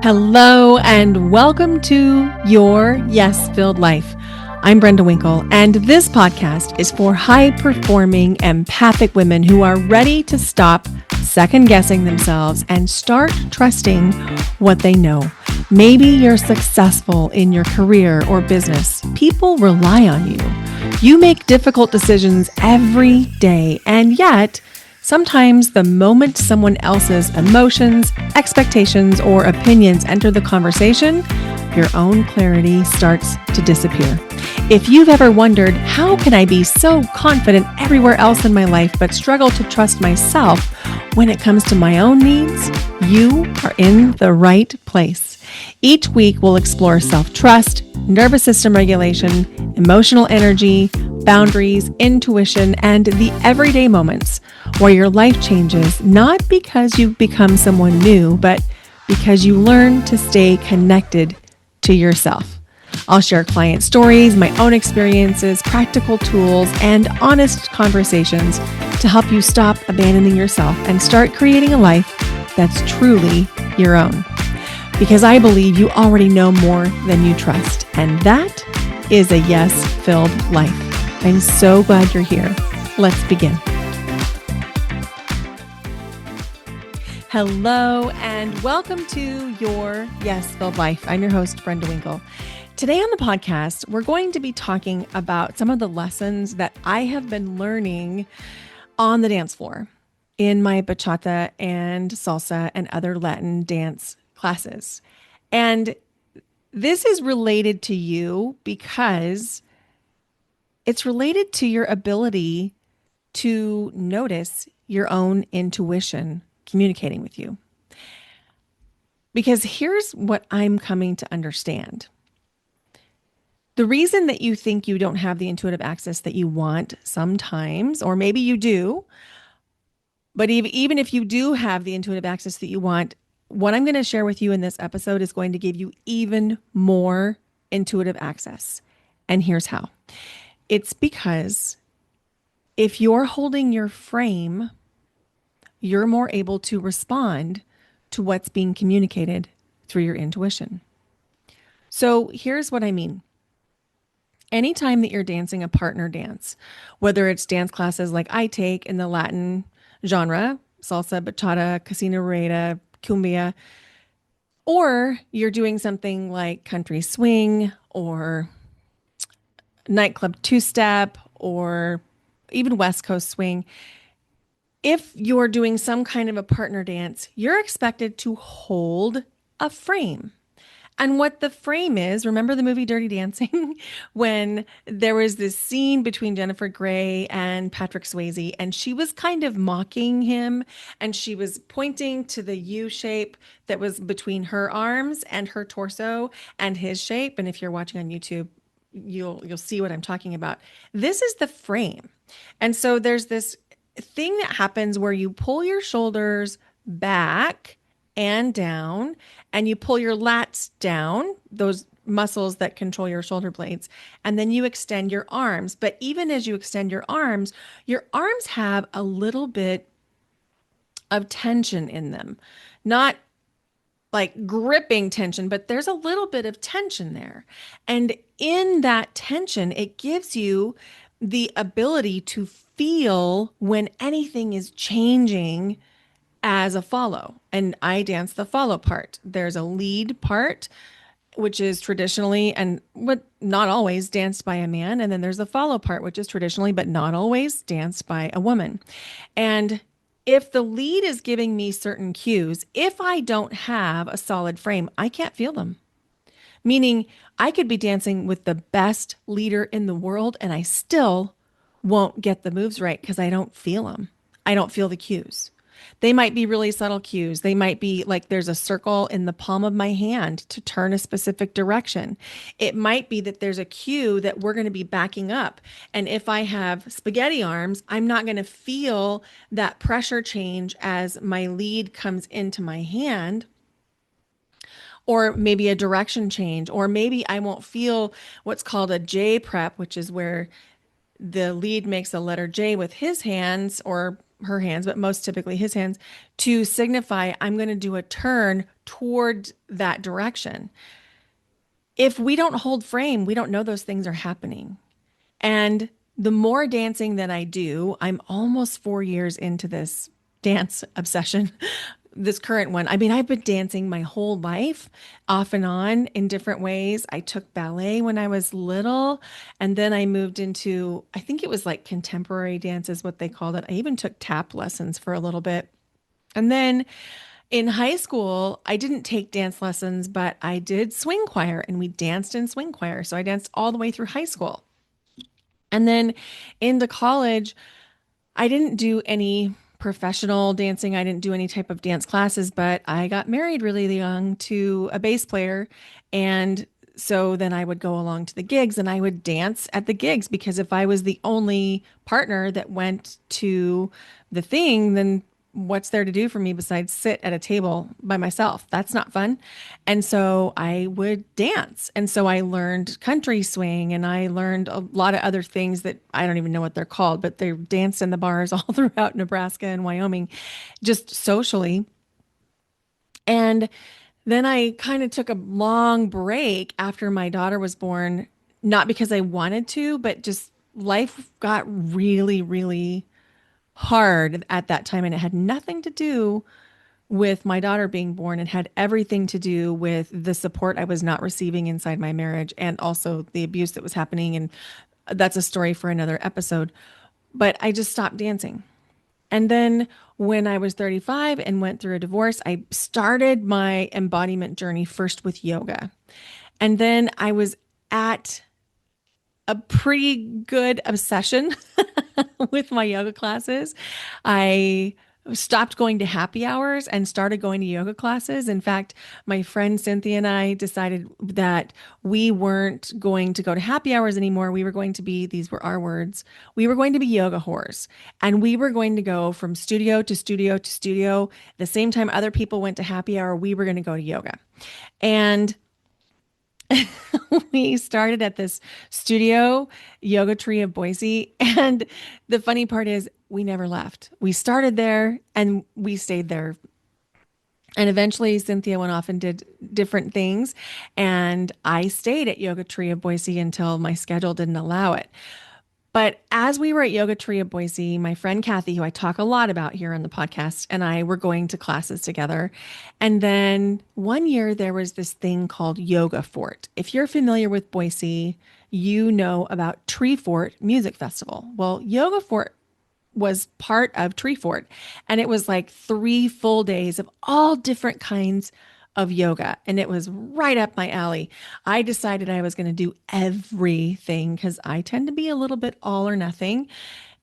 Hello and welcome to Your Yes Filled Life. I'm Brenda Winkle, and this podcast is for high-performing, empathic women who are ready to stop second-guessing themselves and start trusting what they know. Maybe you're successful in your career or business. People rely on you. You make difficult decisions every day, and yet sometimes the moment someone else's emotions, expectations, or opinions enter the conversation, your own clarity starts to disappear. If you've ever wondered, how can I be so confident everywhere else in my life but struggle to trust myself when it comes to my own needs, you are in the right place. Each week, we'll explore self-trust, nervous system regulation, emotional energy, boundaries, intuition, and the everyday moments where your life changes, not because you've become someone new, but because you learn to stay connected to yourself. I'll share client stories, my own experiences, practical tools, and honest conversations to help you stop abandoning yourself and start creating a life that's truly your own. Because I believe you already know more than you trust, and that is a yes-filled life. I'm so glad you're here. Let's begin. Hello, and welcome to Your Yes-Filled Life. I'm your host, Brenda Winkle. Today on the podcast, we're going to be talking about some of the lessons that I have been learning on the dance floor in my bachata and salsa and other Latin dance classes. And this is related to you because it's related to your ability to notice your own intuition communicating with you. Because here's what I'm coming to understand. The reason that you think you don't have the intuitive access that you want sometimes, or maybe you do, but even if you do have the intuitive access that you want, what I'm going to share with you in this episode is going to give you even more intuitive access. And here's how. It's because if you're holding your frame, you're more able to respond to what's being communicated through your intuition. So here's what I mean. Anytime that you're dancing a partner dance, whether it's dance classes like I take in the Latin genre, salsa, bachata, casino rueda, cumbia, or you're doing something like country swing or nightclub two-step or even West Coast swing, if you're doing some kind of a partner dance, you're expected to hold a frame. And what the frame is, remember the movie Dirty Dancing when there was this scene between Jennifer Grey and Patrick Swayze, and she was kind of mocking him, and she was pointing to the U shape that was between her arms and her torso and his shape. And if you're watching on YouTube, you'll see what I'm talking about. This is the frame. And so there's this thing that happens where you pull your shoulders back and down, and you pull your lats down, those muscles that control your shoulder blades, and then you extend your arms. But even as you extend your arms have a little bit of tension in them. Not like gripping tension, but there's a little bit of tension there. And in that tension, it gives you the ability to feel when anything is changing as a follow. And I dance the follow part. There's a lead part, which is traditionally and what not always danced by a man. And then there's the follow part, which is traditionally, but not always danced by a woman. And if the lead is giving me certain cues, if I don't have a solid frame, I can't feel them. Meaning I could be dancing with the best leader in the world and I still won't get the moves right because I don't feel them. I don't feel the cues. They might be really subtle cues. They might be like there's a circle in the palm of my hand to turn a specific direction. It might be that there's a cue that we're going to be backing up. And if I have spaghetti arms, I'm not going to feel that pressure change as my lead comes into my hand. Or maybe a direction change, or maybe I won't feel what's called a J prep, which is where the lead makes a letter J with his hands or her hands, but most typically his hands, to signify I'm going to do a turn toward that direction. If we don't hold frame, we don't know those things are happening. And the more dancing that I do, I'm almost 4 years into this dance obsession, this current one. I mean, I've been dancing my whole life, off and on in different ways. I took ballet when I was little, and then I moved into, I think it was like contemporary dance, is what they called it. I even took tap lessons for a little bit. And then in high school, I didn't take dance lessons, but I did swing choir and we danced in swing choir. So I danced all the way through high school. And then into college, I didn't do any professional dancing. I didn't do any type of dance classes, but I got married really young to a bass player. And so then I would go along to the gigs and I would dance at the gigs because if I was the only partner that went to the thing, then what's there to do for me besides sit at a table by myself? That's not fun. And so I would dance. And so I learned country swing and I learned a lot of other things that I don't even know what they're called, but they danced in the bars all throughout Nebraska and Wyoming, just socially. And then I kind of took a long break after my daughter was born, not because I wanted to, but just life got really, really hard at that time. And it had nothing to do with my daughter being born. It had everything to do with the support I was not receiving inside my marriage and also the abuse that was happening. And that's a story for another episode. But I just stopped dancing. And then when I was 35 and went through a divorce, I started my embodiment journey first with yoga. And then I was at a pretty good obsession with my yoga classes. I stopped going to happy hours and started going to yoga classes. In fact, my friend Cynthia and I decided that we weren't going to go to happy hours anymore. We were going to be, these were our words, we were going to be yoga whores. And we were going to go from studio to studio to studio. The same time other people went to happy hour, we were going to go to yoga. And we started at this studio, Yoga Tree of Boise. And the funny part is, we never left. We started there and we stayed there. And eventually, Cynthia went off and did different things. And I stayed at Yoga Tree of Boise until my schedule didn't allow it. But as we were at Yoga Tree of Boise, my friend Kathy, who I talk a lot about here on the podcast, and I were going to classes together. And then one year there was this thing called Yoga Fort. If you're familiar with Boise, you know about Tree Fort Music Festival. Well, Yoga Fort was part of Tree Fort, and it was like 3 full days of all different kinds of yoga. And it was right up my alley. I decided I was going to do everything because I tend to be a little bit all or nothing.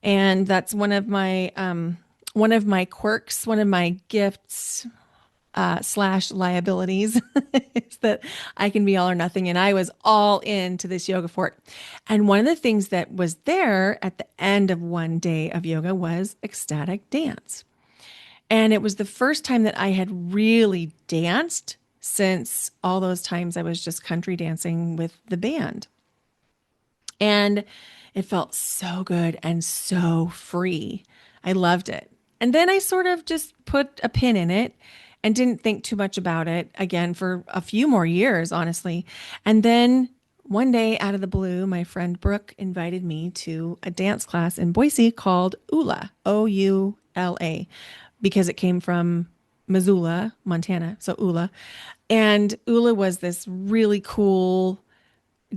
And that's one of my quirks, one of my gifts, slash liabilities is that I can be all or nothing. And I was all into this yoga fort. And one of the things that was there at the end of one day of yoga was ecstatic dance. And it was the first time that I had really danced since all those times I was just country dancing with the band. And it felt so good and so free. I loved it. And then I sort of just put a pin in it and didn't think too much about it again for a few more years, honestly. And then one day out of the blue, my friend Brooke invited me to a dance class in Boise called ULA, OULA, because it came from Missoula, Montana. So ULA. And ULA was this really cool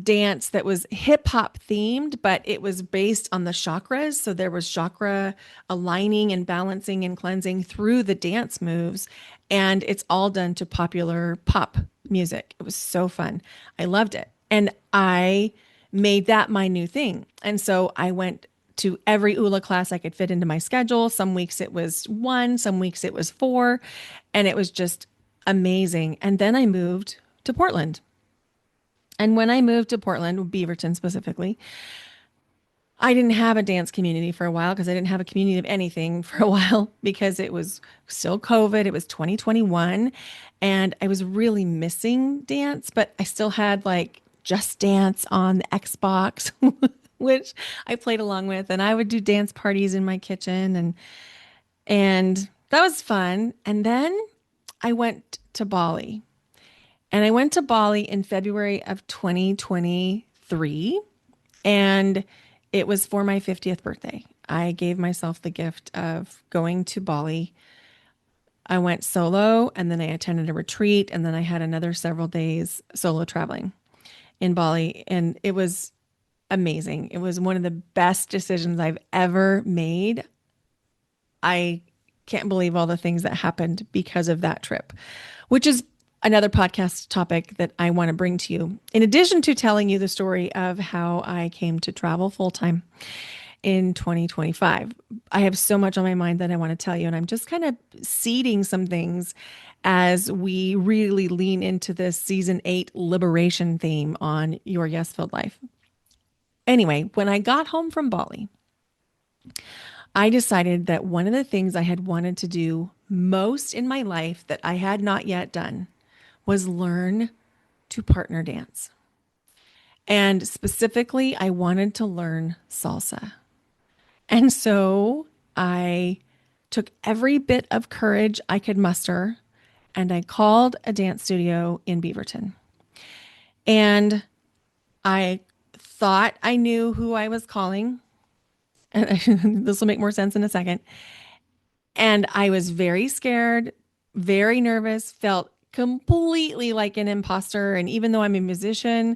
dance that was hip hop themed, but it was based on the chakras. So there was chakra aligning and balancing and cleansing through the dance moves. And it's all done to popular pop music. It was so fun. I loved it. And I made that my new thing. And so I went to every ULA class I could fit into my schedule. Some weeks it was one, some weeks it was four, and it was just amazing. And then I moved to Portland. And when I moved to Portland, Beaverton specifically, I didn't have a dance community for a while because I didn't have a community of anything for a while because it was still COVID. It was 2021 and I was really missing dance, but I still had like Just Dance on the Xbox, which I played along with. And I would do dance parties in my kitchen. And And that was fun. And then I went to Bali. And I went to Bali in February of 2023. And it was for my 50th birthday. I gave myself the gift of going to Bali. I went solo and then I attended a retreat. And then I had another several days solo traveling in Bali. And it was amazing. It was one of the best decisions I've ever made. I can't believe all the things that happened because of that trip, which is another podcast topic that I want to bring to you. In addition to telling you the story of how I came to travel full time in 2025, I have so much on my mind that I want to tell you. And I'm just kind of seeding some things as we really lean into this season 8 liberation theme on your Yes Filled Life. Anyway, when I got home from Bali, I decided that one of the things I had wanted to do most in my life that I had not yet done was learn to partner dance. And specifically, I wanted to learn salsa. And so I took every bit of courage I could muster and I called a dance studio in Beaverton. And I thought I knew who I was calling. And this will make more sense in a second. And I was very scared, very nervous, felt completely like an imposter. And even though I'm a musician,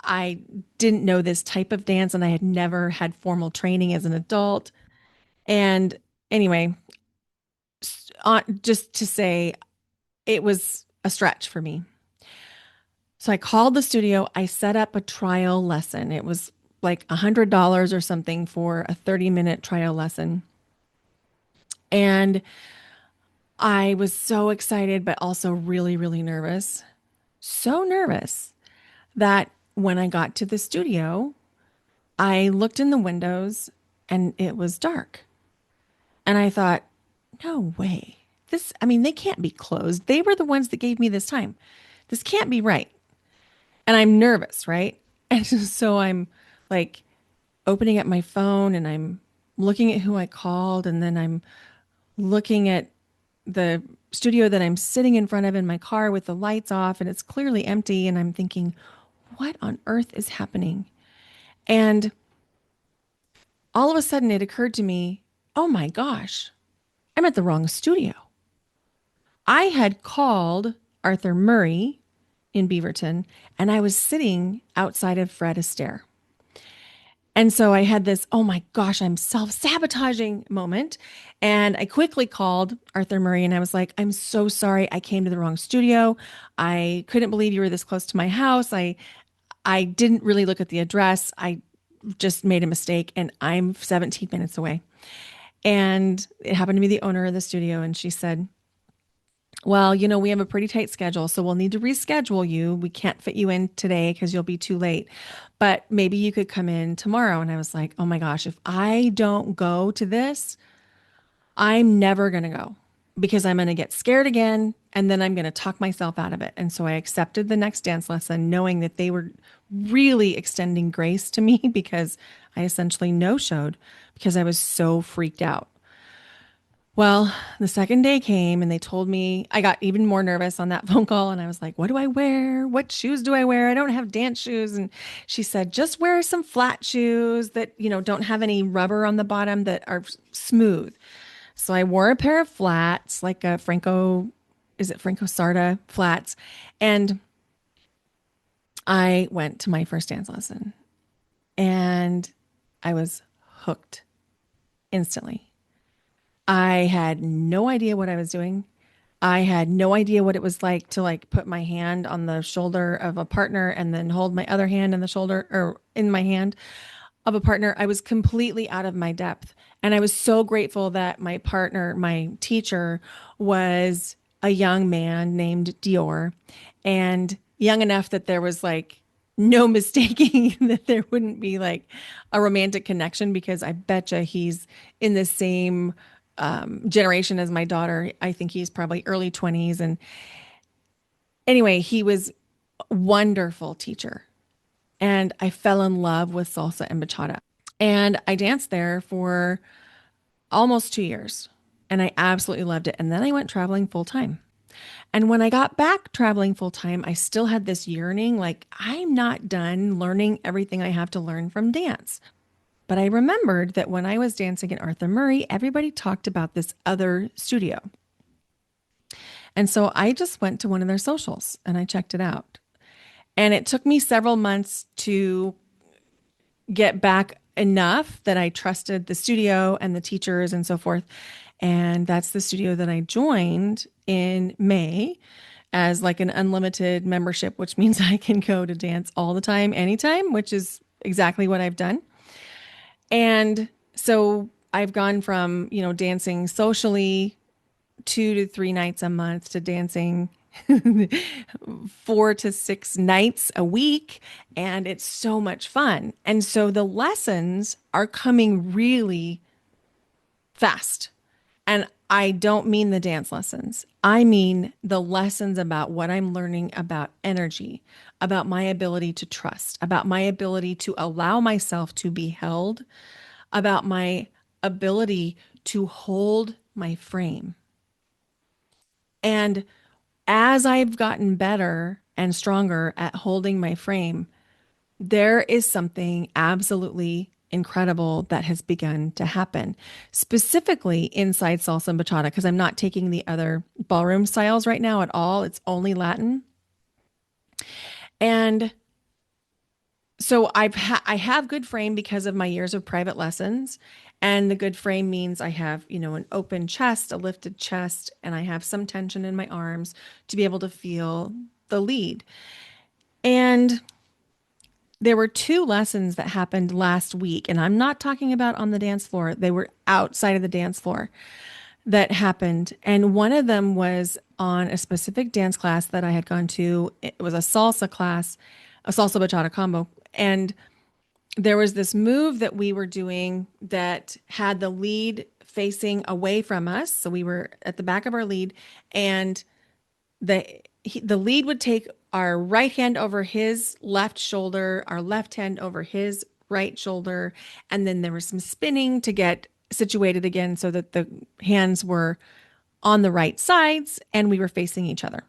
I didn't know this type of dance and I had never had formal training as an adult. And anyway, just to say, it was a stretch for me. So I called the studio. I set up a trial lesson. It was like $100 or something for a 30-minute trial lesson. And I was so excited, but also really, really nervous. So nervous that when I got to the studio, I looked in the windows and it was dark. And I thought, no way. I mean, they can't be closed. They were the ones that gave me this time. This can't be right. And I'm nervous, right? And so I'm like opening up my phone and I'm looking at who I called. And then I'm looking at the studio that I'm sitting in front of in my car with the lights off and it's clearly empty. And I'm thinking, what on earth is happening? And all of a sudden it occurred to me, oh my gosh, I'm at the wrong studio. I had called Arthur Murray in Beaverton and I was sitting outside of Fred Astaire. And so I had this, oh my gosh, I'm self-sabotaging moment. And I quickly called Arthur Murray and I was like, I'm so sorry. I came to the wrong studio. I couldn't believe you were this close to my house. I didn't really look at the address. I just made a mistake and I'm 17 minutes away. And it happened to be the owner of the studio. And she said, well, we have a pretty tight schedule, so we'll need to reschedule you. We can't fit you in today because you'll be too late, but maybe you could come in tomorrow. And I was like, oh my gosh, if I don't go to this, I'm never going to go because I'm going to get scared again. And then I'm going to talk myself out of it. And so I accepted the next dance lesson, knowing that they were really extending grace to me because I essentially no-showed because I was so freaked out. Well, the second day came and they told me I got even more nervous on that phone call. And I was like, what do I wear? What shoes do I wear? I don't have dance shoes. And she said, just wear some flat shoes that, don't have any rubber on the bottom that are smooth. So I wore a pair of flats, like a Franco Sarda flats. And I went to my first dance lesson and I was hooked instantly. I had no idea what I was doing. I had no idea what it was like to put my hand on the shoulder of a partner and then hold my other hand in the shoulder or in my hand of a partner. I was completely out of my depth. And I was so grateful that my partner, my teacher, was a young man named Dior and young enough that there was no mistaking that there wouldn't be a romantic connection because I betcha he's in the same generation as my daughter. I think he's probably early 20s. And anyway, he was a wonderful teacher. And I fell in love with salsa and bachata. And I danced there for almost 2 years. and I absolutely loved it. And then I went traveling full time. And when I got back traveling full time, I still had this yearning like, I'm not done learning everything I have to learn from dance. But I remembered that when I was dancing at Arthur Murray, everybody talked about this other studio. And so I just went to one of their socials and I checked it out. And it took me several months to get back enough that I trusted the studio and the teachers and so forth. And that's the studio that I joined in May as like an unlimited membership, which means I can go to dance all the time, anytime, which is exactly what I've done. And so I've gone from, dancing socially 2 to 3 nights a month to dancing 4 to 6 nights a week. And it's so much fun. And so the lessons are coming really fast. And I don't mean the dance lessons. I mean the lessons about what I'm learning about energy, about my ability to trust, about my ability to allow myself to be held, about my ability to hold my frame. And as I've gotten better and stronger at holding my frame, there is something absolutely incredible that has begun to happen, specifically inside salsa and bachata, because I'm not taking the other ballroom styles right now at all. It's only Latin. And so I have good frame because of my years of private lessons. And the good frame means I have, an open chest, a lifted chest, and I have some tension in my arms to be able to feel the lead. And there were two lessons that happened last week, and I'm not talking about on the dance floor. They were outside of the dance floor that happened. And one of them was on a specific dance class that I had gone to. It was a salsa class, a salsa bachata combo. And there was this move that we were doing that had the lead facing away from us. So we were at the back of our lead, and the lead would take our right hand over his left shoulder, our left hand over his right shoulder, and then there was some spinning to get situated again so that the hands were on the right sides and we were facing each other.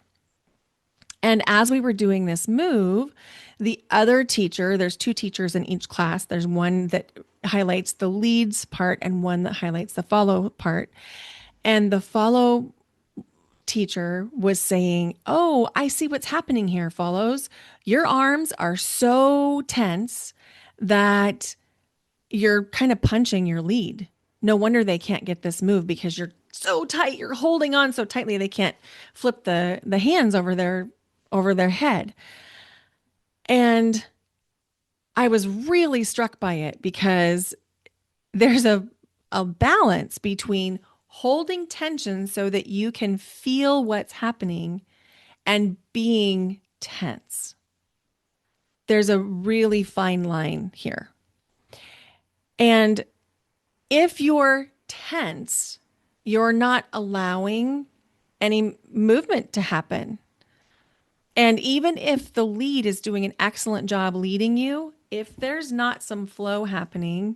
And as we were doing this move, the other teacher, there's two teachers in each class. There's one that highlights the leads part and one that highlights the follow part. And the follow teacher was saying, "Oh, I see what's happening here, follows. Your arms are so tense that you're kind of punching your lead. No wonder they can't get this move because you're so tight. You're holding on so tightly they can't flip the hands over their head." And I was really struck by it because there's a balance between holding tension so that you can feel what's happening and being tense. There's a really fine line here. And if you're tense, you're not allowing any movement to happen. And even if the lead is doing an excellent job leading you, if there's not some flow happening,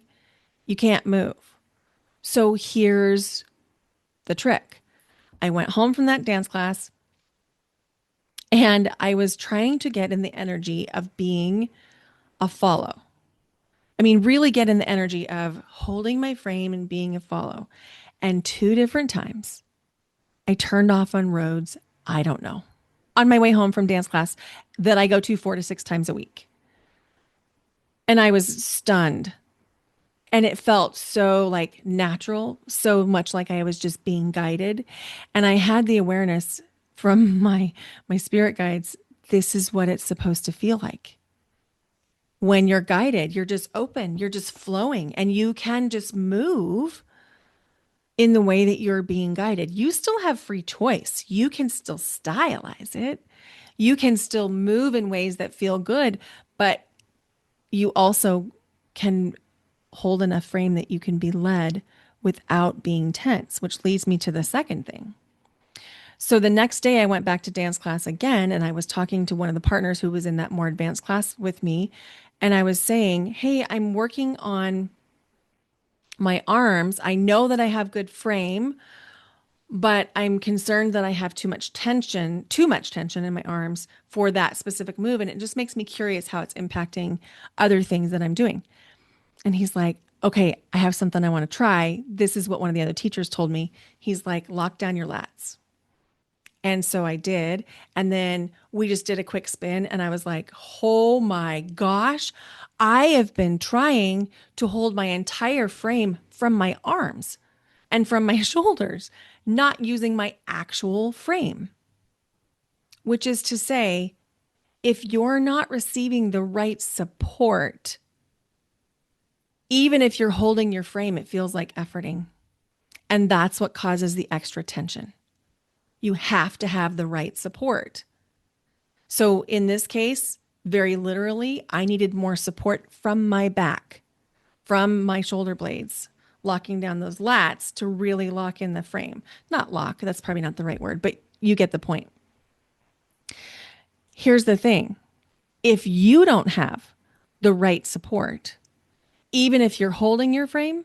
you can't move. So here's the trick. I went home from that dance class and I was trying to get in the energy of being a follow. I mean, really get in the energy of holding my frame and being a follow. And two different times, I turned off on roads, I don't know, on my way home from dance class that I go to 4 to 6 times a week. And I was stunned. And it felt so like natural, so much like I was just being guided. And I had the awareness from my spirit guides, this is what it's supposed to feel like. When you're guided, you're just open, you're just flowing, and you can just move in the way that you're being guided. You still have free choice. You can still stylize it. You can still move in ways that feel good, but you also can hold enough frame that you can be led without being tense, which leads me to the second thing. So the next day I went back to dance class again, and I was talking to one of the partners who was in that more advanced class with me. And I was saying, hey, I'm working on my arms. I know that I have good frame, but I'm concerned that I have too much tension in my arms for that specific move. And it just makes me curious how it's impacting other things that I'm doing. And he's like, okay, I have something I want to try. This is what one of the other teachers told me. He's like, lock down your lats. And so I did. And then we just did a quick spin. And I was like, oh my gosh, I have been trying to hold my entire frame from my arms and from my shoulders, not using my actual frame, which is to say, if you're not receiving the right support, even if you're holding your frame, it feels like efforting. And that's what causes the extra tension. You have to have the right support. So in this case, very literally, I needed more support from my back, from my shoulder blades, locking down those lats to really lock in the frame. Not lock, that's probably not the right word, but you get the point. Here's the thing. If you don't have the right support, even if you're holding your frame,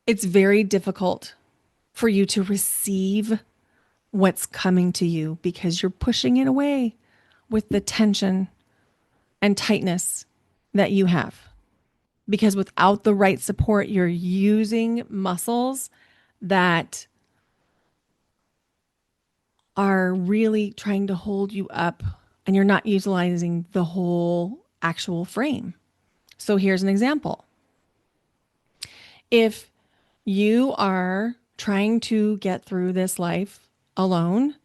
it's very difficult for you to receive what's coming to you because you're pushing it away with the tension and tightness that you have. Because without the right support, you're using muscles that are really trying to hold you up and you're not utilizing the whole actual frame. So here's an example. If you are trying to get through this life alone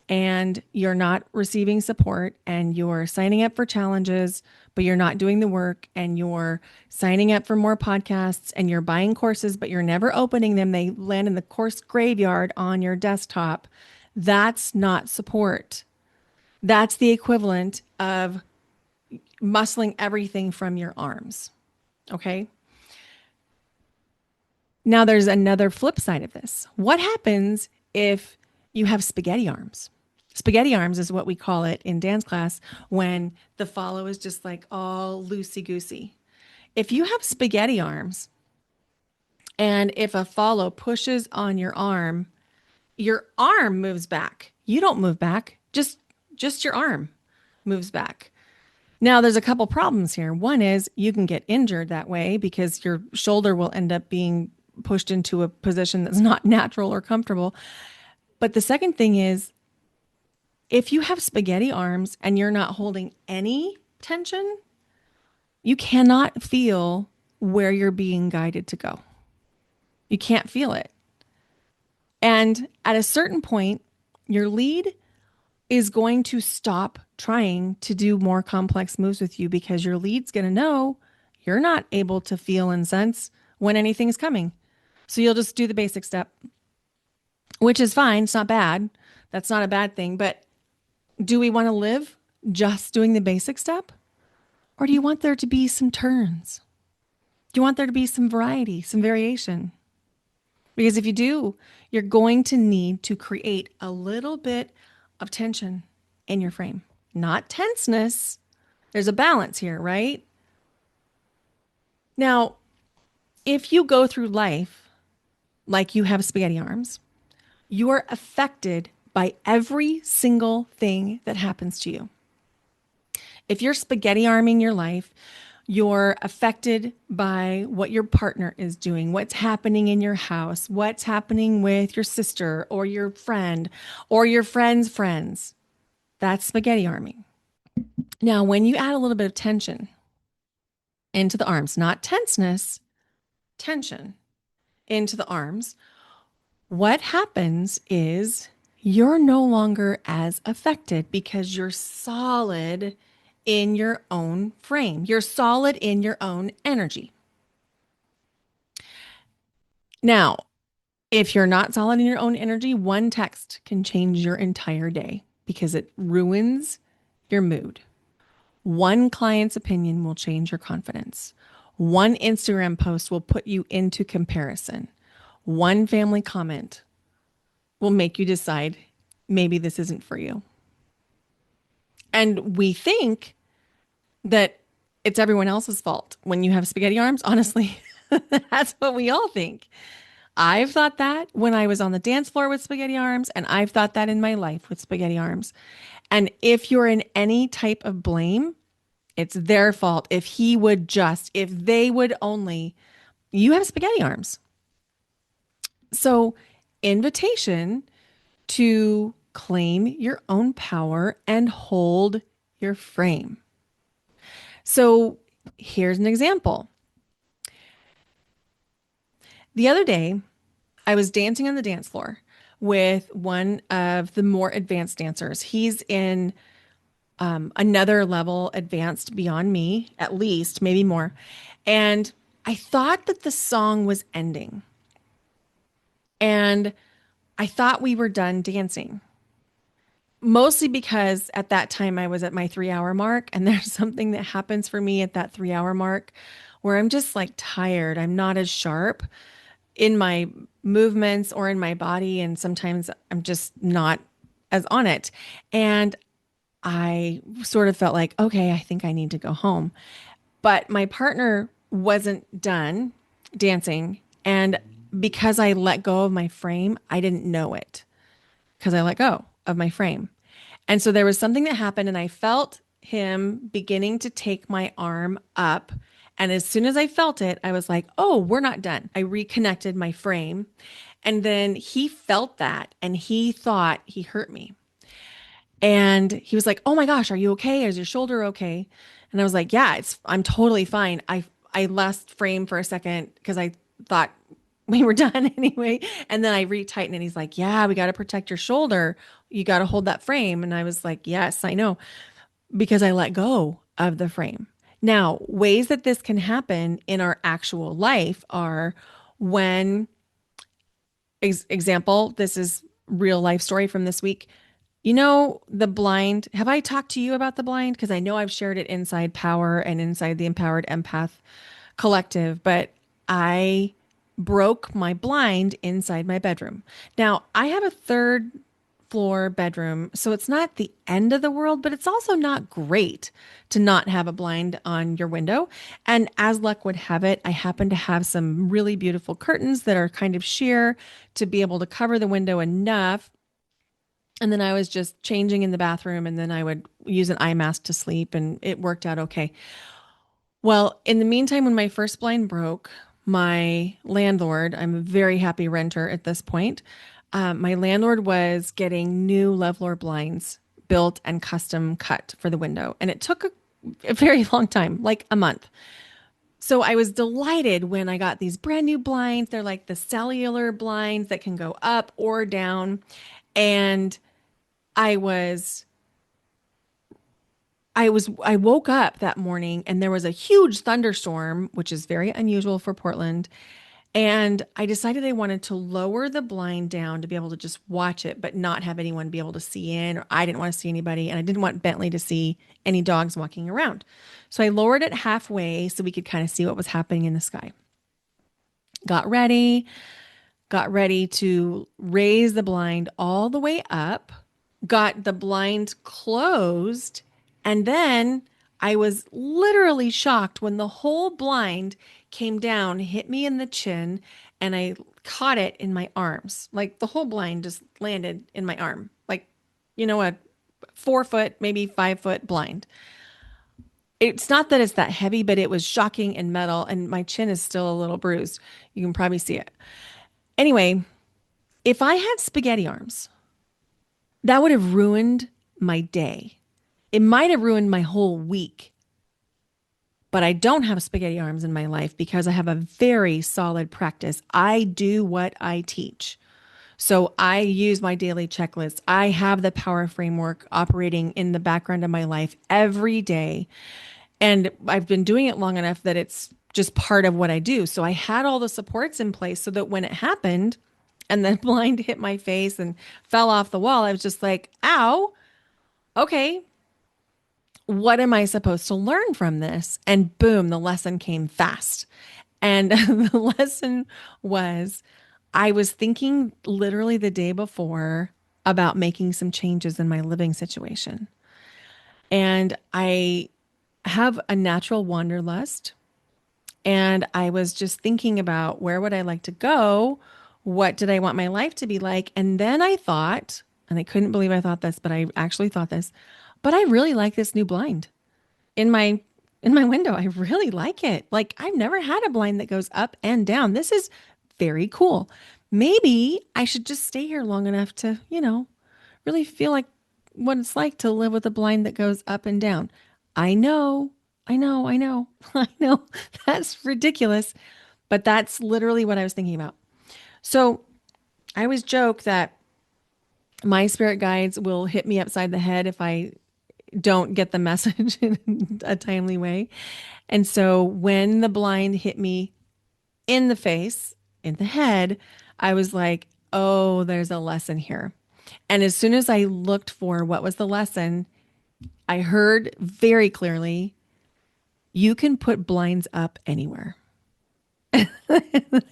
and you're not receiving support and you're signing up for challenges, but you're not doing the work and you're signing up for more podcasts and you're buying courses, but you're never opening them, they land in the course graveyard on your desktop. That's not support. That's the equivalent of muscling everything from your arms. Okay. Now there's another flip side of this. What happens if you have spaghetti arms? Spaghetti arms is what we call it in dance class when the follow is just like all loosey goosey. If you have spaghetti arms and if a follow pushes on your arm moves back. You don't move back. Just your arm moves back. Now there's a couple problems here. One is you can get injured that way because your shoulder will end up being pushed into a position that's not natural or comfortable. But the second thing is if you have spaghetti arms and you're not holding any tension, you cannot feel where you're being guided to go. You can't feel it. And at a certain point, your lead is going to stop trying to do more complex moves with you because your lead's going to know you're not able to feel and sense when anything's coming. So you'll just do the basic step, which is fine. It's not bad. That's not a bad thing. But do we want to live just doing the basic step? Or do you want there to be some turns? Do you want there to be some variety, some variation? Because if you do, you're going to need to create a little bit of tension in your frame, not tenseness. There's a balance here, right? Now, if you go through life like you have spaghetti arms, you are affected by every single thing that happens to you. If you're spaghetti arming your life, you're affected by what your partner is doing, what's happening in your house, what's happening with your sister or your friend or your friend's friends. That's spaghetti arming. Now, when you add a little bit of tension into the arms, not tenseness, tension into the arms, what happens is you're no longer as affected because you're solid in your own frame. You're solid in your own energy. Now, if you're not solid in your own energy, one text can change your entire day because it ruins your mood. One client's opinion will change your confidence. One Instagram post will put you into comparison. One family comment will make you decide maybe this isn't for you. And we think that it's everyone else's fault when you have spaghetti arms. Honestly, that's what we all think. I've thought that when I was on the dance floor with spaghetti arms, and I've thought that in my life with spaghetti arms. And if you're in any type of blame, it's their fault. If they would only, you have spaghetti arms. So, invitation to claim your own power and hold your frame. So, here's an example. The other day, I was dancing on the dance floor with one of the more advanced dancers. He's in another level advanced beyond me, at least, maybe more. And I thought that the song was ending. And I thought we were done dancing. Mostly because at that time I was at my 3 hour mark, and there's something that happens for me at that 3 hour mark where I'm just like tired. I'm not as sharp in my movements or in my body. And sometimes I'm just not as on it. And I sort of felt like, okay, I think I need to go home. But my partner wasn't done dancing. And because I let go of my frame, I didn't know it because I let go of my frame. And so there was something that happened, and I felt him beginning to take my arm up. And as soon as I felt it, I was like, oh, we're not done. I reconnected my frame. And then he felt that and he thought he hurt me. And he was like, "Oh my gosh, are you okay? Is your shoulder okay?" And I was like, "Yeah, I'm totally fine." I lost frame for a second because I thought we were done anyway. And then I retightened and he's like, "Yeah, we got to protect your shoulder. You got to hold that frame." And I was like, "Yes, I know," because I let go of the frame. Now, ways that this can happen in our actual life are when example, this is real life story from this week. You know, the blind, have I talked to you about the blind? Because I know I've shared it inside Power and inside the Empowered Empath Collective, but I broke my blind inside my bedroom. Now, I have a third floor bedroom, so it's not the end of the world, but it's also not great to not have a blind on your window. And as luck would have it, I happen to have some really beautiful curtains that are kind of sheer to be able to cover the window enough. And then I was just changing in the bathroom, and then I would use an eye mask to sleep, and it worked out okay. Well, in the meantime, when my first blind broke, my landlord, I'm a very happy renter at this point, my landlord was getting new Levlor blinds built and custom cut for the window. And it took a very long time, like a month. So I was delighted when I got these brand new blinds. They're like the cellular blinds that can go up or down. And I was I woke up that morning and there was a huge thunderstorm, which is very unusual for Portland. And I decided I wanted to lower the blind down to be able to just watch it, but not have anyone be able to see in, or I didn't want to see anybody, and I didn't want Bentley to see any dogs walking around. So I lowered it halfway so we could kind of see what was happening in the sky. Got ready, got ready to raise the blind all the way up, got the blind closed, and then I was literally shocked when the whole blind came down, hit me in the chin, and I caught it in my arms. Like the whole blind just landed in my arm. Like, a 4 foot, maybe 5 foot blind. It's not that it's that heavy, but it was shocking and metal, and my chin is still a little bruised. You can probably see it. Anyway, if I had spaghetti arms, that would have ruined my day. It might have ruined my whole week. But I don't have spaghetti arms in my life because I have a very solid practice. I do what I teach. So I use my daily checklist. I have the power framework operating in the background of my life every day. And I've been doing it long enough that it's just part of what I do. So I had all the supports in place so that when it happened and the blind hit my face and fell off the wall, I was just like, ow, okay, what am I supposed to learn from this? And boom, the lesson came fast. And the lesson was I was thinking literally the day before about making some changes in my living situation. And I have a natural wanderlust. And I was just thinking about where would I like to go What did I want my life to be like? And then I thought, and I couldn't believe I thought this, but I actually thought this, but I really like this new blind in my window. I really like it. Like I've never had a blind that goes up and down. This is very cool. Maybe I should just stay here long enough to, really feel like what it's like to live with a blind that goes up and down. I know, I know, I know. That's ridiculous, but that's literally what I was thinking about. So I always joke that my spirit guides will hit me upside the head if I don't get the message in a timely way. And so when the blind hit me in the face, in the head, I was like, oh, there's a lesson here. And as soon as I looked for what was the lesson, I heard very clearly, you can put blinds up anywhere. I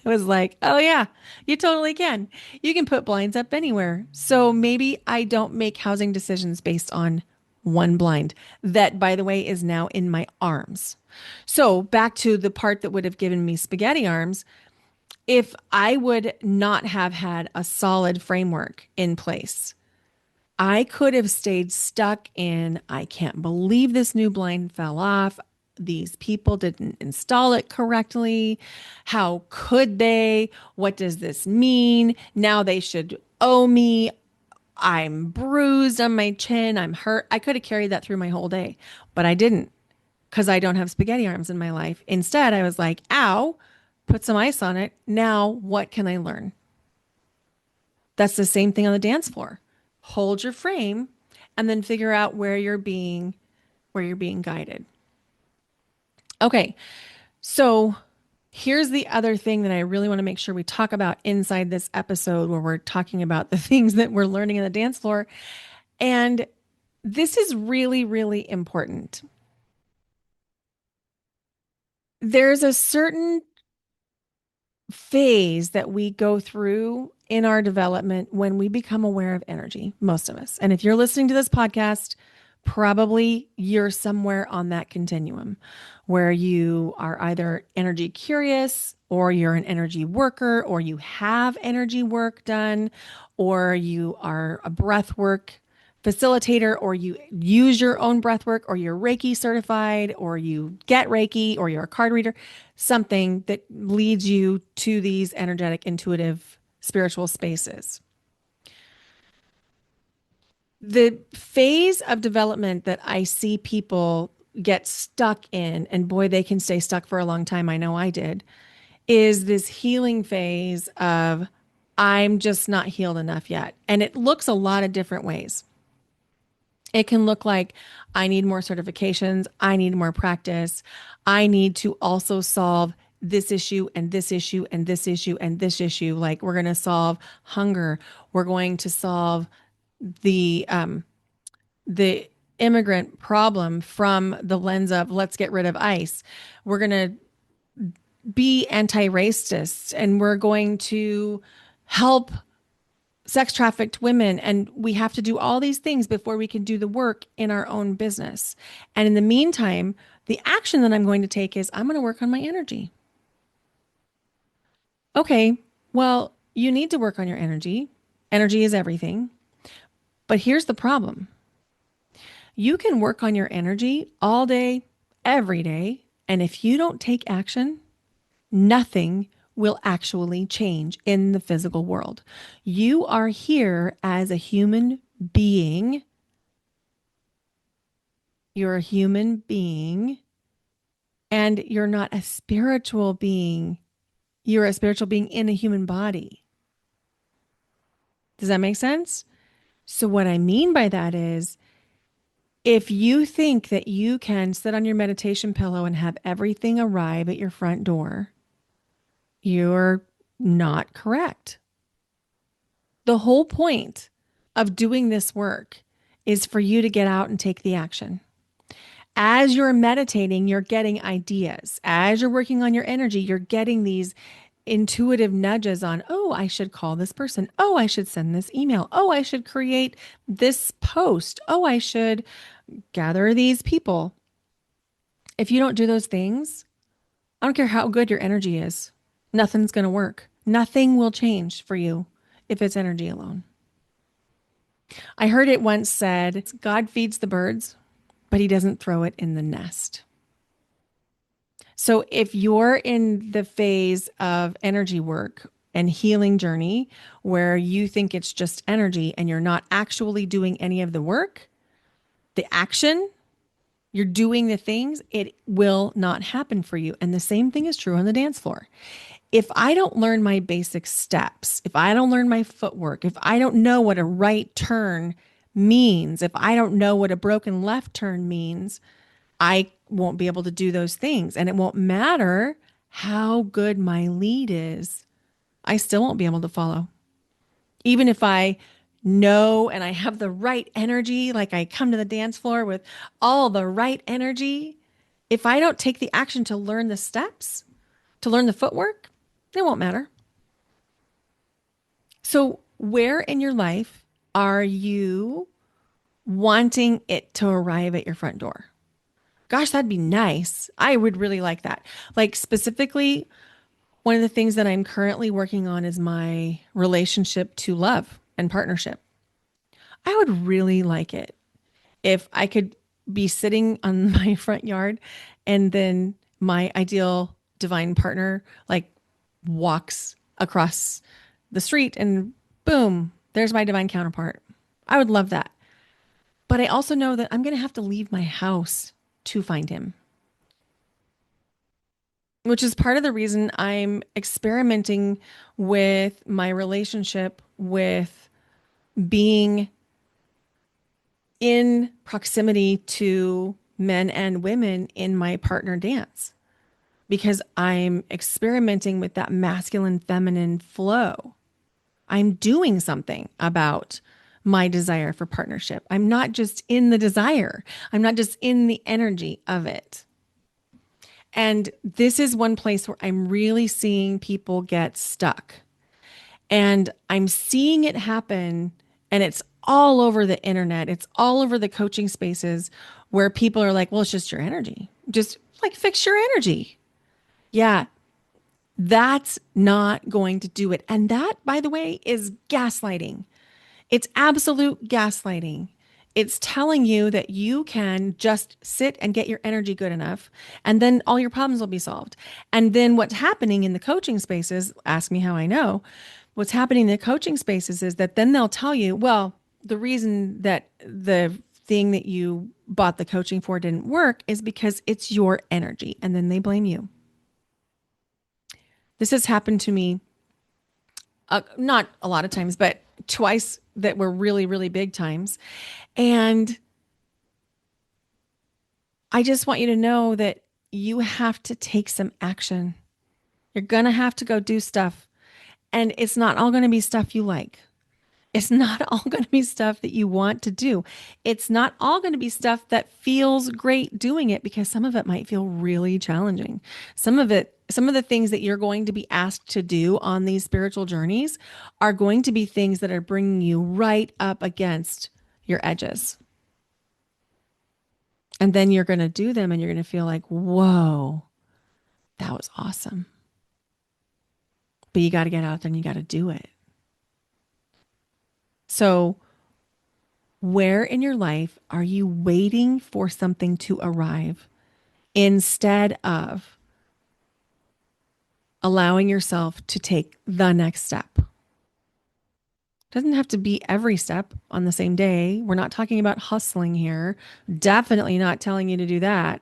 was like, oh, yeah, you totally can. You can put blinds up anywhere. So maybe I don't make housing decisions based on one blind that, by the way, is now in my arms. So back to the part that would have given me spaghetti arms. If I would not have had a solid framework in place, I could have stayed stuck in, I can't believe this new blind fell off. These people didn't install it correctly. How could they? What does this mean? Now they should owe me. I'm bruised on my chin. I'm hurt. I could have carried that through my whole day, but I didn't because I don't have spaghetti arms in my life. Instead, I was like, ow, put some ice on it. Now, what can I learn? That's the same thing on the dance floor. Hold your frame and then figure out where you're being guided. Okay. So, here's the other thing that I really want to make sure we talk about inside this episode where we're talking about the things that we're learning in the dance floor. And this is really, really important. There's a certain phase that we go through in our development when we become aware of energy, most of us. And if you're listening to this podcast, probably you're somewhere on that continuum where you are either energy curious or you're an energy worker or you have energy work done or you are a breath work facilitator or you use your own breath work or you're Reiki certified or you get Reiki or you're a card reader, something that leads you to these energetic, intuitive, spiritual spaces. The phase of development that I see people get stuck in, and boy, they can stay stuck for a long time. I know I did, is this healing phase of I'm just not healed enough yet. And it looks a lot of different ways. It can look like I need more certifications, I need more practice, I need to also solve this issue and this issue and this issue and this issue. Like we're going to solve hunger, we're going to solve the immigrant problem from the lens of let's get rid of ICE. We're going to be anti-racist and we're going to help sex trafficked women. And we have to do all these things before we can do the work in our own business. And in the meantime, the action that I'm going to take is I'm going to work on my energy. Okay, well, you need to work on your energy. Energy is everything. But here's the problem: you can work on your energy all day, every day. And if you don't take action, nothing will actually change in the physical world. You are here as a human being. You're a human being and you're not a spiritual being. You're a spiritual being in a human body. Does that make sense? So, what I mean by that is if you think that you can sit on your meditation pillow and have everything arrive at your front door, you're not correct. The whole point of doing this work is for you to get out and take the action. As you're meditating, you're getting ideas. As you're working on your energy, you're getting these intuitive nudges on, oh, I should call this person. Oh, I should send this email. Oh, I should create this post. Oh, I should gather these people. If you don't do those things, I don't care how good your energy is, nothing's going to work. Nothing will change for you if it's energy alone. I heard it once said, God feeds the birds, but he doesn't throw it in the nest. So if you're in the phase of energy work and healing journey where you think it's just energy and you're not actually doing any of the work, the action, you're doing the things, it will not happen for you. And the same thing is true on the dance floor. If I don't learn my basic steps, if I don't learn my footwork, if I don't know what a right turn means, if I don't know what a broken left turn means, I won't be able to do those things. And it won't matter how good my lead is. I still won't be able to follow. Even if I know and I have the right energy, like I come to the dance floor with all the right energy, if I don't take the action to learn the steps, to learn the footwork, it won't matter. So, where in your life are you wanting it to arrive at your front door? Gosh, that'd be nice. I would really like that. Like, specifically, one of the things that I'm currently working on is my relationship to love and partnership. I would really like it if I could be sitting on my front yard and then my ideal divine partner like walks across the street and boom, there's my divine counterpart. I would love that. But I also know that I'm going to have to leave my house to find him, which is part of the reason I'm experimenting with my relationship with being in proximity to men and women in my partner dance because I'm experimenting with that masculine feminine flow. I'm doing something about my desire for partnership. I'm not just in the desire, I'm not just in the energy of it. And this is one place where I'm really seeing people get stuck. And I'm seeing it happen, and it's all over the internet. It's all over the coaching spaces where people are like, well, it's just your energy. Just like fix your energy. Yeah, that's not going to do it. And that, by the way, is gaslighting. It's absolute gaslighting. It's telling you that you can just sit and get your energy good enough, and then all your problems will be solved. And then what's happening in the coaching spaces, ask me how I know, what's happening in the coaching spaces is that then they'll tell you, well, the reason that the thing that you bought the coaching for didn't work is because it's your energy. And then they blame you. This has happened to me, not a lot of times, but twice that were really, really big times. And I just want you to know that you have to take some action. You're going to have to go do stuff. And it's not all going to be stuff you like. It's not all going to be stuff that you want to do. It's not all going to be stuff that feels great doing it because some of it might feel really challenging. Some of the things that you're going to be asked to do on these spiritual journeys are going to be things that are bringing you right up against your edges. And then you're going to do them and you're going to feel like, whoa, that was awesome. But you got to get out there and you got to do it. So, where in your life are you waiting for something to arrive instead of allowing yourself to take the next step? It doesn't have to be every step on the same day. We're not talking about hustling here. Definitely not telling you to do that.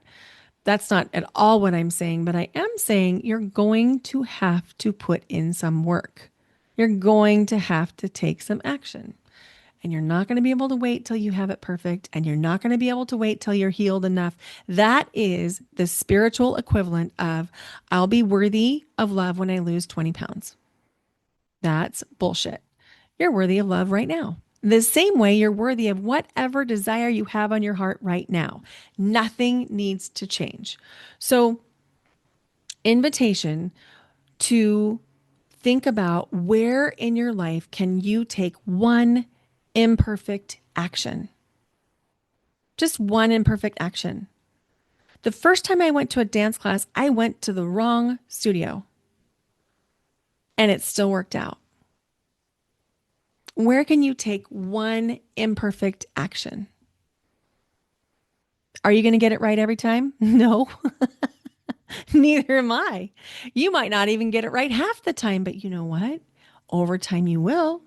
That's not at all what I'm saying, but I am saying you're going to have to put in some work. You're going to have to take some action. And you're not going to be able to wait till you have it perfect. And you're not going to be able to wait till you're healed enough. That is the spiritual equivalent of, I'll be worthy of love when I lose 20 pounds. That's bullshit. You're worthy of love right now. The same way you're worthy of whatever desire you have on your heart right now. Nothing needs to change. So, invitation to think about where in your life can you take one imperfect action. Just one imperfect action. The first time I went to a dance class, I went to the wrong studio. and it still worked out? Where can you take one imperfect action? Are you going to get it right every time? No, neither am I. You might not even get it right half the time, but you know what? Over time, you will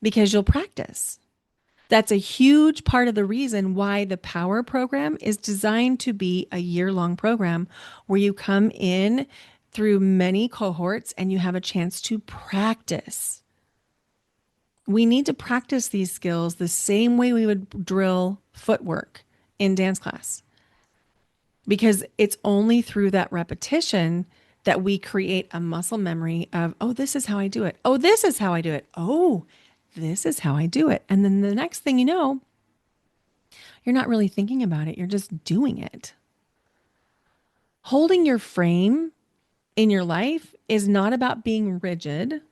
because you'll practice. That's a huge part of the reason why the Power program is designed to be a year-long program where you come in through many cohorts and you have a chance to practice. We need to practice these skills the same way we would drill footwork in dance class because it's only through that repetition that we create a muscle memory of, oh, this is how I do it. Oh, this is how I do it. Oh, this is how I do it. And then the next thing you know, you're not really thinking about it, you're just doing it. Holding your frame in your life is not about being rigid.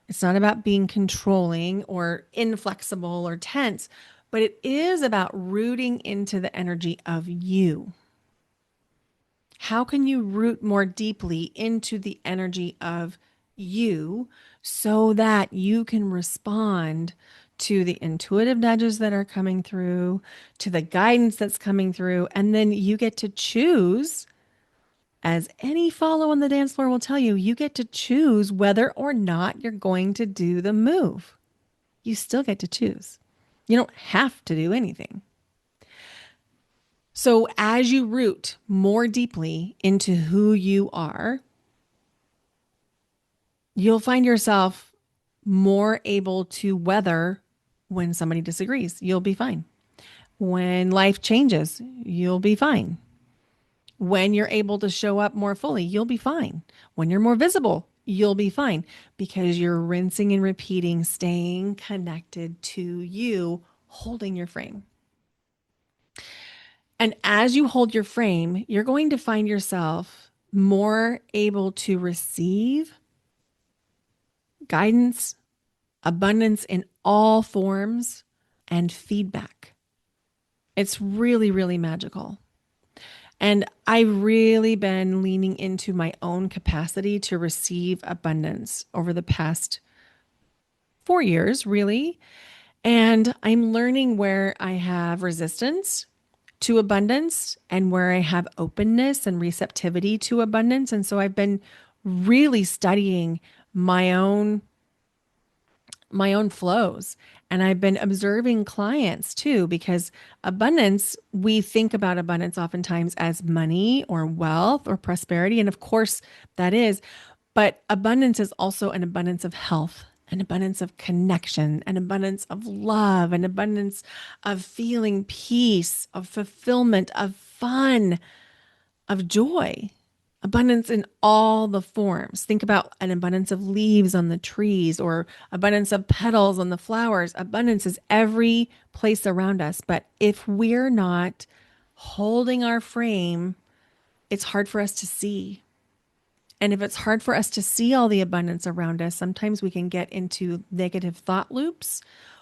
It's not about being controlling or inflexible or tense, but it is about rooting into the energy of you. How can you root more deeply into the energy of you so that you can respond to the intuitive nudges that are coming through, to the guidance that's coming through, and then you get to choose, as any follow on the dance floor will tell you, you get to choose whether or not you're going to do the move. You still get to choose. You don't have to do anything. So, as you root more deeply into who you are, you'll find yourself more able to weather when somebody disagrees. You'll be fine. When life changes, you'll be fine. When you're able to show up more fully, you'll be fine. When you're more visible, you'll be fine because you're rinsing and repeating, staying connected to you, holding your frame. And as you hold your frame, you're going to find yourself more able to receive guidance, abundance in all forms, and feedback. It's really, really magical. And I've really been leaning into my own capacity to receive abundance over the past 4 years, really. And I'm learning where I have resistance to abundance and where I have openness and receptivity to abundance. And so I've been really studying my own flows. And I've been observing clients too, because abundance, we think about abundance oftentimes as money or wealth or prosperity. And of course that is, but abundance is also an abundance of health, an abundance of connection, an abundance of love, an abundance of feeling peace, of fulfillment, of fun, of joy. Abundance in all the forms. Think about an abundance of leaves on the trees or abundance of petals on the flowers. Abundance is every place around us. But if we're not holding our frame, it's hard for us to see. And if it's hard for us to see all the abundance around us, sometimes we can get into negative thought loops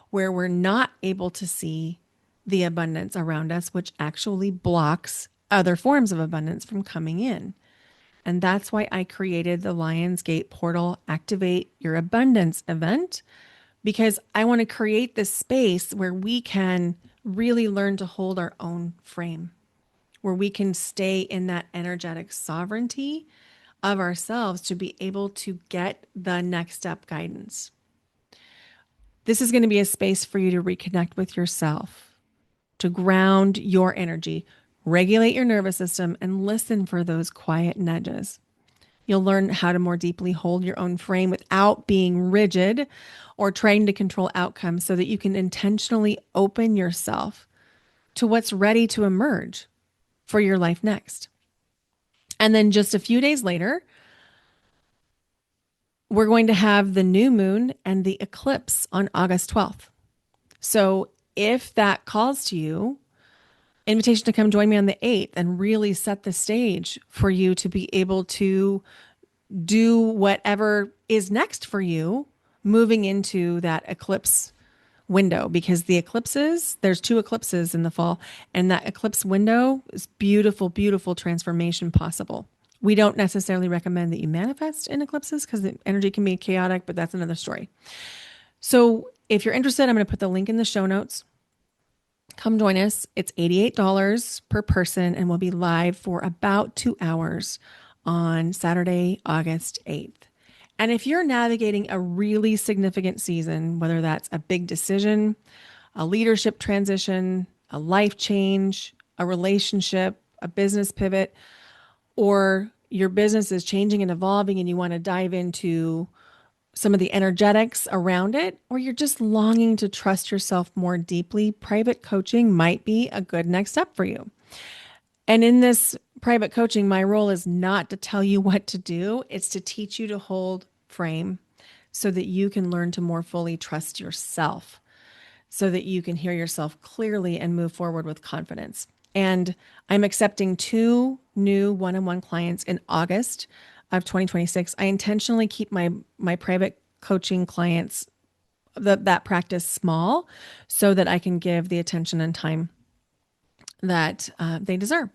where we're not able to see the abundance around us, which actually blocks other forms of abundance from coming in. And that's why I created the Lionsgate Portal Activate Your Abundance event, because I want to create this space where we can really learn to hold our own frame, where we can stay in that energetic sovereignty of ourselves to be able to get the next step guidance. This is going to be a space for you to reconnect with yourself, to ground your energy, regulate your nervous system, and listen for those quiet nudges. You'll learn how to more deeply hold your own frame without being rigid or trying to control outcomes so that you can intentionally open yourself to what's ready to emerge for your life next. And then just a few days later, we're going to have the new moon and the eclipse on August 12th. So if that calls to you, invitation to come join me on the 8th and really set the stage for you to be able to do whatever is next for you moving into that eclipse window, because there's two eclipses in the fall, and that eclipse window is beautiful, beautiful transformation possible. We don't necessarily recommend that you manifest in eclipses because the energy can be chaotic, but that's another story. So if you're interested, I'm going to put the link in the show notes. Come join us. It's $88 per person, and we'll be live for about 2 hours on Saturday, August 8th. And if you're navigating a really significant season, whether that's a big decision, a leadership transition, a life change, a relationship, a business pivot, or your business is changing and evolving and you want to dive into some of the energetics around it, or you're just longing to trust yourself more deeply, private coaching might be a good next step for you. And in this private coaching, my role is not to tell you what to do, it's to teach you to hold frame so that you can learn to more fully trust yourself, so that you can hear yourself clearly and move forward with confidence. And I'm accepting 2 new one-on-one clients in August of 2026. I intentionally keep my private coaching clients that practice small so that I can give the attention and time that they deserve.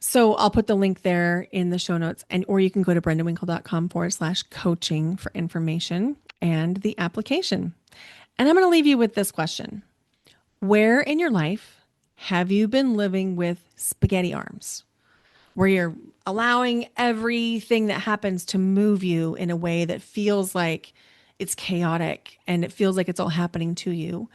So I'll put the link there in the show notes, and or you can go to brendawinkle.com/coaching for information and the application. And I'm going to leave you with this question. Where in your life have you been living with spaghetti arms, where you're allowing everything that happens to move you in a way that feels like it's chaotic and it feels like it's all happening to you?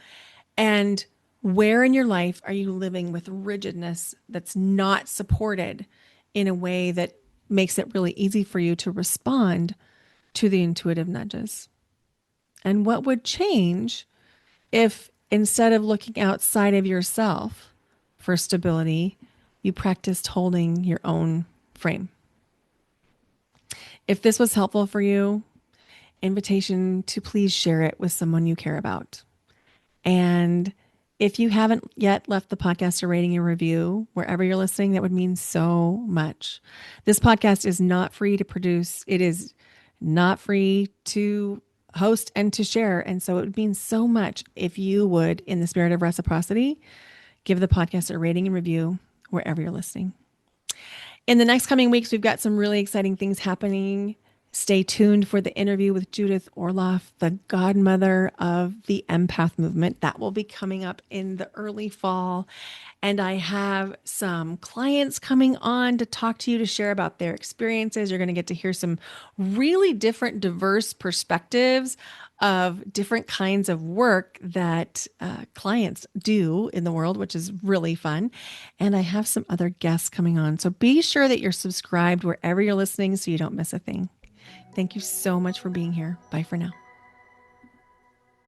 And where in your life are you living with rigidness that's not supported in a way that makes it really easy for you to respond to the intuitive nudges? And what would change if instead of looking outside of yourself for stability, you practiced holding your own frame? If this was helpful for you, invitation to please share it with someone you care about. And if you haven't yet left the podcast a rating and review wherever you're listening, that would mean so much. This podcast is not free to produce. It is not free to host and to share. And so it would mean so much if you would, in the spirit of reciprocity, give the podcast a rating and review wherever you're listening. In the next coming weeks, we've got some really exciting things happening. Stay tuned for the interview with Judith Orloff, the godmother of the empath movement. That will be coming up in the early fall. And I have some clients coming on to talk to you, to share about their experiences. You're going to get to hear some really different, diverse perspectives of different kinds of work that clients do in the world, which is really fun. And I have some other guests coming on. So be sure that you're subscribed wherever you're listening so you don't miss a thing. Thank you so much for being here. Bye for now.